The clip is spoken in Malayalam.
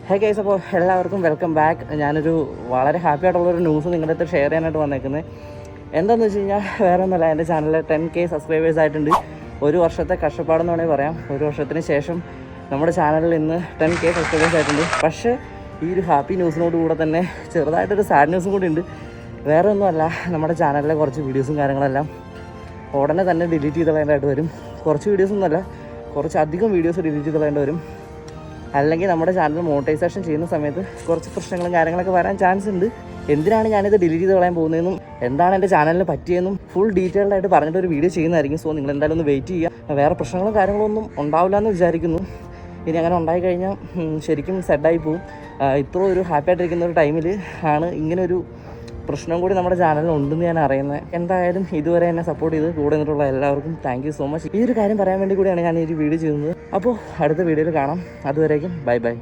ഹേ ഗൈസ്, അപ്പോൾ എല്ലാവർക്കും വെൽക്കം ബാക്ക്. ഞാനൊരു വളരെ ഹാപ്പി ആയിട്ടുള്ളൊരു ന്യൂസ് നിങ്ങളുടെ അടുത്ത് ഷെയർ ചെയ്യാനായിട്ട് വന്നേക്കുന്നത്. എന്താണെന്ന് വെച്ച് കഴിഞ്ഞാൽ വേറെ ഒന്നുമല്ല, എൻ്റെ ചാനലിൽ 10K സബ്സ്ക്രൈബേഴ്സ് ആയിട്ടുണ്ട്. ഒരു വർഷത്തെ കഷ്ടപ്പാടെന്ന് വേണമെങ്കിൽ പറയാം. ഒരു വർഷത്തിന് ശേഷം നമ്മുടെ ചാനലിൽ ഇന്ന് 10K സബ്സ്ക്രൈബേഴ്സ് ആയിട്ടുണ്ട്. പക്ഷേ ഈ ഒരു ഹാപ്പി ന്യൂസിനോട് കൂടെ തന്നെ ചെറുതായിട്ടൊരു സാഡ് ന്യൂസും കൂടി ഉണ്ട്. വേറെ ഒന്നുമല്ല, നമ്മുടെ ചാനലിലെ കുറച്ച് വീഡിയോസും കാര്യങ്ങളെല്ലാം ഉടനെ തന്നെ ഡിലീറ്റ് ചെയ്ത് കളയേണ്ടതായിട്ട് വരും. കുറച്ച് വീഡിയോസൊന്നുമല്ല, കുറച്ചധികം വീഡിയോസ് ഡിലീറ്റ് ചെയ്ത് കളയേണ്ടി വരും. അല്ലെങ്കിൽ നമ്മുടെ ചാനൽ മോണിറ്റൈസേഷൻ ചെയ്യുന്ന സമയത്ത് കുറച്ച് പ്രശ്നങ്ങളും കാര്യങ്ങളൊക്കെ വരാൻ ചാൻസ് ഉണ്ട്. എന്തിനാണ് ഞാനിത് ഡിലീറ്റ് ചെയ്ത് കളയാൻ പോകുന്നതെന്നും എന്താണ് എൻ്റെ ചാനലിന് പറ്റിയെന്നും ഫുൾ ഡീറ്റെയിൽഡ് ആയിട്ട് പറഞ്ഞിട്ടൊരു വീഡിയോ ചെയ്യുന്നതായിരിക്കും. സോ നിങ്ങൾ എന്തായാലും ഒന്ന് വെയിറ്റ് ചെയ്യുക. വേറെ പ്രശ്നങ്ങളും കാര്യങ്ങളൊന്നും ഉണ്ടാവില്ല എന്ന് വിചാരിക്കുന്നു. ഇനി അങ്ങനെ ഉണ്ടായിക്കഴിഞ്ഞാൽ ശരിക്കും സെഡായി പോവും. ഇത്ര ഒരു ഹാപ്പി ആയിട്ടിരിക്കുന്ന ഒരു ടൈമിൽ ആണ് ഇങ്ങനൊരു പ്രശ്നം കൂടി നമ്മുടെ ചാനലിൽ ഉണ്ടെന്ന് ഞാൻ അറിയുന്നത്. എന്തായാലും ഇതുവരെ എന്നെ സപ്പോർട്ട് ചെയ്ത് കൂടെ നിന്നിട്ടുള്ള എല്ലാവർക്കും താങ്ക് യു സോ മച്ച്. ഈ ഒരു കാര്യം പറയാൻ വേണ്ടി കൂടിയാണ് ഞാൻ ഈ ഒരു വീഡിയോ ചെയ്യുന്നത്. അപ്പോൾ അടുത്ത വീഡിയോയിൽ കാണാം. അതുവരേക്കും ബൈ ബൈ.